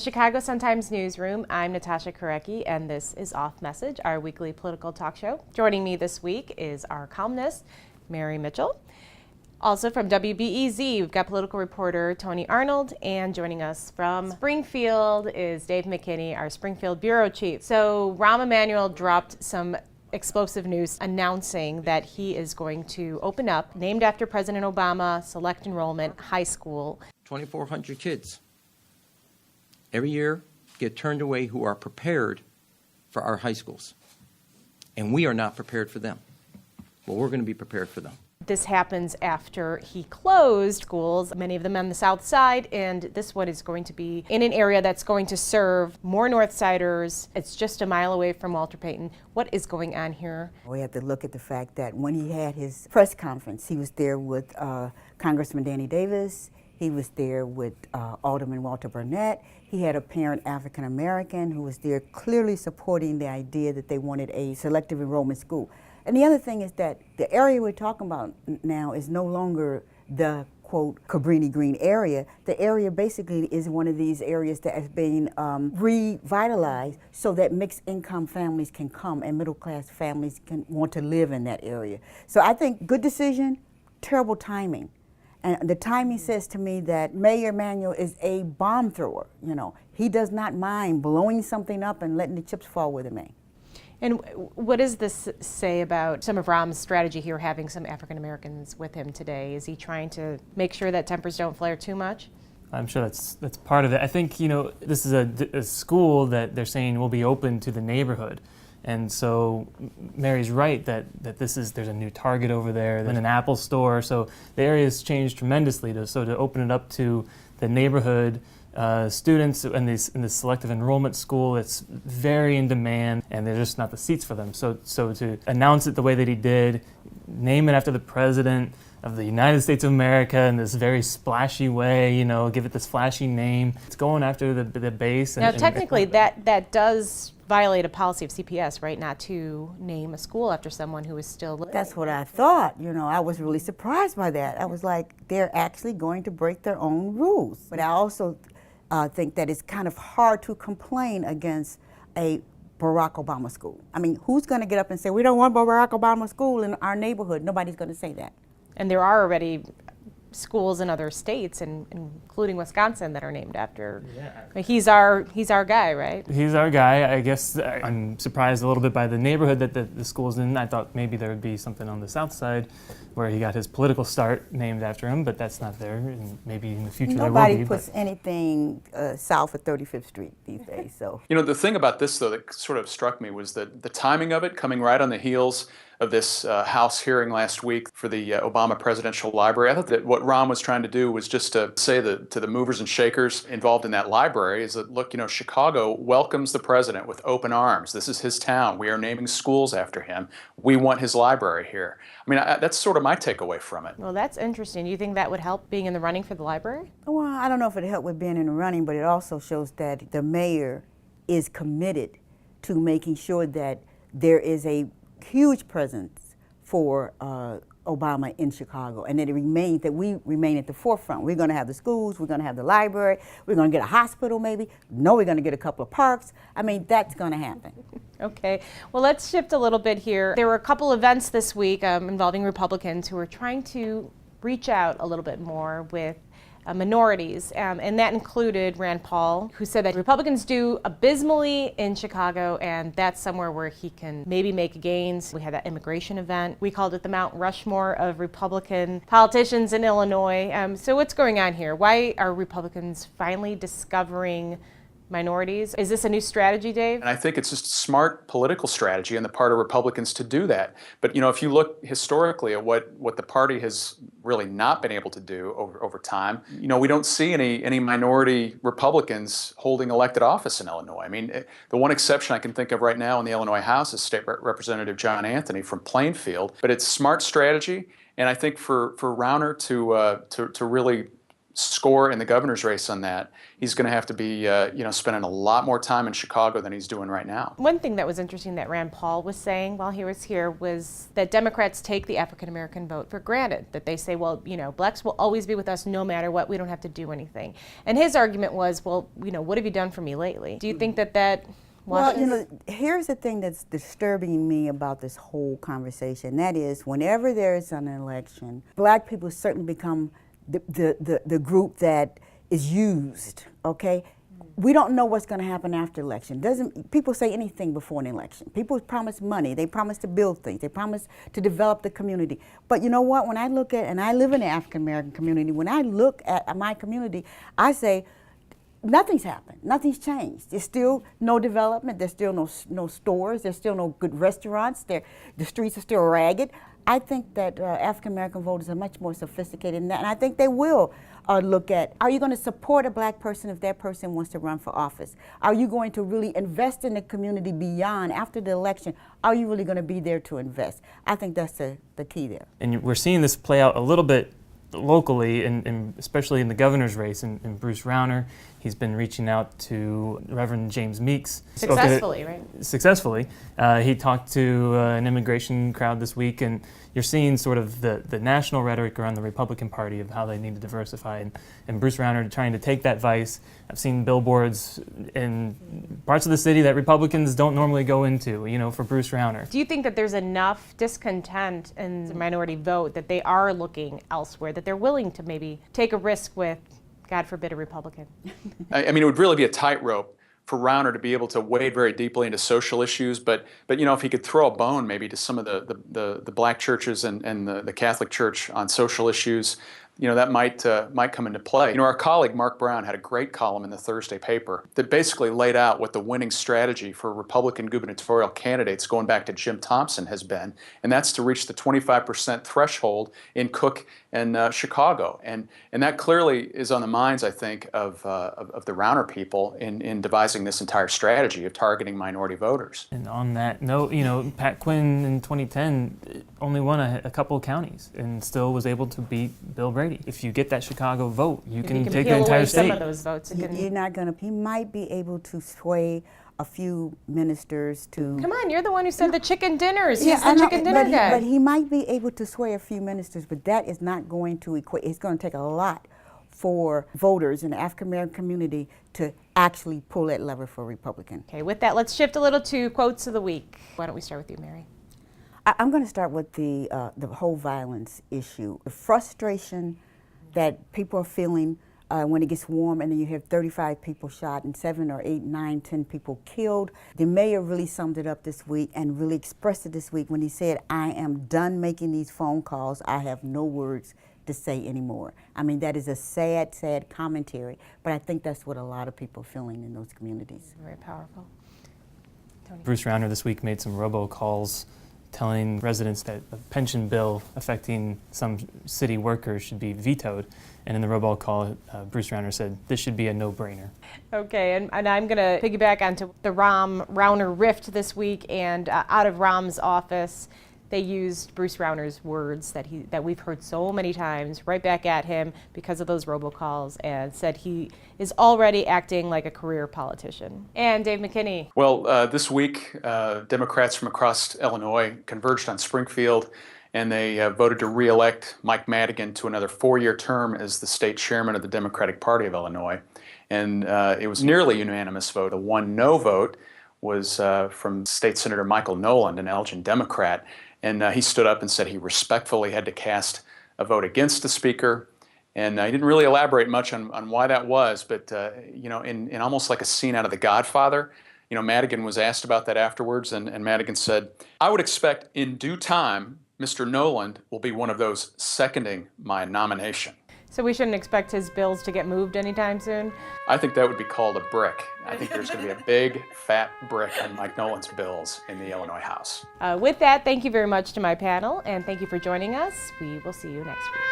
Chicago Sun-Times newsroom, I'm Natasha Korecki, and this is Off Message, our weekly political talk show. Joining me this week is our columnist, Mary Mitchell. Also from WBEZ, we've got political reporter Tony Arnold, and joining us from Springfield is Dave McKinney, our Springfield bureau chief. So Rahm Emanuel dropped some explosive news announcing that he is going to open up, named after President Obama, select enrollment high school. 2,400 kids every year get turned away who are prepared for our high schools. And we are not prepared for them. Well, we're going to be prepared for them. This happens after he closed schools, many of them on the south side, and this one is going to be in an area that's going to serve more Northsiders. It's just a mile away from Walter Payton. What is going on here? We have to look at the fact that when he had his press conference, he was there with Congressman Danny Davis. He was there with Alderman Walter Burnett. He had a parent African American who was there clearly supporting the idea that they wanted a selective enrollment school. And the other thing is that the area we're talking about now is no longer the, quote, Cabrini Green area. The area basically is one of these areas that has been revitalized so that mixed income families can come and middle class families can want to live in that area. So I think good decision, terrible timing. And the timing says to me that Mayor Emanuel is a bomb thrower. You know, he does not mind blowing something up and letting the chips fall where they may. And what does this say about some of Rahm's strategy here, having some African Americans with him today? Is he trying to make sure that tempers don't flare too much? I'm sure that's part of it. I think, you know, this is a school that they're saying will be open to the neighborhood. And so Mary's right that there's a new Target over there, and an Apple store. So the area has changed tremendously. To open it up to the neighborhood, students in this selective enrollment school, it's very in demand, and there's just not the seats for them. So to announce it the way that he did, name it after the president of the United States of America in this very splashy way, you know, give it this flashy name. It's going after the base. Now, technically, that does violate a policy of CPS, right? Not to name a school after someone who is still living. That's what I thought. You know, I was really surprised by that. I was like, they're actually going to break their own rules. But I also think that it's kind of hard to complain against a Barack Obama school. I mean, who's going to get up and say, we don't want Barack Obama school in our neighborhood? Nobody's going to say that. And there are already schools in other states, including Wisconsin, that are named after. Yeah. He's our guy, right? He's our guy. I guess I'm surprised a little bit by the neighborhood that the school's in. I thought maybe there would be something on the south side where he got his political start named after him, but that's not there. And maybe in the future there will be. Nobody puts anything south of 35th Street these days. So you know, the thing about this though that sort of struck me was that the timing of it coming right on the heels of this House hearing last week for the Obama Presidential Library. I thought that what Rahm was trying to do was just to say to the movers and shakers involved in that library is that, look, you know, Chicago welcomes the president with open arms. This is his town. We are naming schools after him. We want his library here. I mean, that's sort of my takeaway from it. Well, that's interesting. You think that would help being in the running for the library? Well, I don't know if it helped with being in the running, but it also shows that the mayor is committed to making sure that there is a huge presence for Obama in Chicago, and that we remain at the forefront. We're going to have the schools, we're going to have the library, we're going to get a hospital maybe. No, we're going to get a couple of parks. I mean, that's going to happen. Okay, well, let's shift a little bit here. There were a couple events this week involving Republicans who were trying to reach out a little bit more with minorities, and that included Rand Paul, who said that Republicans do abysmally in Chicago, and that's somewhere where he can maybe make gains. We had that immigration event. We called it the Mount Rushmore of Republican politicians in Illinois. So what's going on here? Why are Republicans finally discovering minorities? Is this a new strategy, Dave? And I think it's just smart political strategy on the part of Republicans to do that. But you know, if you look historically at what the party has really not been able to do over time, you know, we don't see any minority Republicans holding elected office in Illinois. I mean, the one exception I can think of right now in the Illinois House is State Representative John Anthony from Plainfield. But it's smart strategy, and I think for Rauner to really score in the governor's race on that, he's going to have to be, spending a lot more time in Chicago than he's doing right now. One thing that was interesting that Rand Paul was saying while he was here was that Democrats take the African American vote for granted, that they say, well, blacks will always be with us no matter what, we don't have to do anything. And his argument was, well, what have you done for me lately? Do you think that Well, here's the thing that's disturbing me about this whole conversation. That is, whenever there is an election, black people certainly become the group that is used, okay? We don't know what's going to happen after election. People say anything before an election. People promise money. They promise to build things. They promise to develop the community. But you know what? When I look at, and I live in the African American community, when I look at my community, I say, nothing's happened. Nothing's changed. There's still no development. There's still no stores. There's still no good restaurants. The streets are still ragged. I think that African American voters are much more sophisticated than that, and I think they will look at, are you going to support a black person if that person wants to run for office? Are you going to really invest in the community beyond, after the election, are you really going to be there to invest? I think that's the key there. And we're seeing this play out a little bit locally, and especially in the governor's race, and Bruce Rauner. He's been reaching out to Reverend James Meeks. Successfully, right? Successfully. He talked to an immigration crowd this week, and you're seeing sort of the national rhetoric around the Republican Party of how they need to diversify, and Bruce Rauner trying to take that vice. I've seen billboards in parts of the city that Republicans don't normally go into, for Bruce Rauner. Do you think that there's enough discontent in the minority vote that they are looking elsewhere, that they're willing to maybe take a risk with, God forbid, a Republican? I mean, it would really be a tightrope for Rauner to be able to wade very deeply into social issues, but if he could throw a bone maybe to some of the black churches and the Catholic Church on social issues, that might come into play. Our colleague Mark Brown had a great column in the Thursday paper that basically laid out what the winning strategy for Republican gubernatorial candidates going back to Jim Thompson has been, and that's to reach the 25% threshold in Cook and Chicago, and that clearly is on the minds, I think, of the Rauner people in devising this entire strategy of targeting minority voters. And on that note, Pat Quinn in 2010 only won a couple of counties and still was able to beat Bill Brady. If you get that Chicago vote, you can take the entire state. Some of those votes. You're not going to. He might be able to sway a few ministers to. Come on, you're the one who said the chicken dinners. He's the chicken dinner guy. But he might be able to sway a few ministers, but that is not going to equate. It's going to take a lot for voters in the African American community to actually pull that lever for Republican. Okay, with that, let's shift a little to quotes of the week. Why don't we start with you, Mary? I'm going to start with the whole violence issue, the frustration that people are feeling when it gets warm, and then you have 35 people shot and 7 or 8, 9, 10 people killed. The mayor really summed it up this week and really expressed it this week when he said, I am done making these phone calls. I have no words to say anymore. I mean, that is a sad, sad commentary, but I think that's what a lot of people are feeling in those communities. Very powerful. Tony. Bruce Rauner this week made some robocalls telling residents that a pension bill affecting some city workers should be vetoed. And in the robocall, Bruce Rauner said, this should be a no-brainer. Okay, and I'm going to piggyback onto the Rauner rift this week, and out of Rahm's office, they used Bruce Rauner's words that we've heard so many times right back at him because of those robocalls, and said he is already acting like a career politician. And Dave McKinney. Well, this week, Democrats from across Illinois converged on Springfield, and they voted to re-elect Mike Madigan to another 4-year term as the state chairman of the Democratic Party of Illinois. And it was nearly a unanimous vote. The one no vote was from State Senator Michael Noland, an Elgin Democrat. And he stood up and said he respectfully had to cast a vote against the speaker. And he didn't really elaborate much on why that was, but in almost like a scene out of The Godfather, Madigan was asked about that afterwards, and Madigan said, I would expect in due time, Mr. Noland will be one of those seconding my nomination. So we shouldn't expect his bills to get moved anytime soon? I think that would be called a brick. I think there's going to be a big, fat brick on Mike Noland's bills in the Illinois House. With that, thank you very much to my panel, and thank you for joining us. We will see you next week.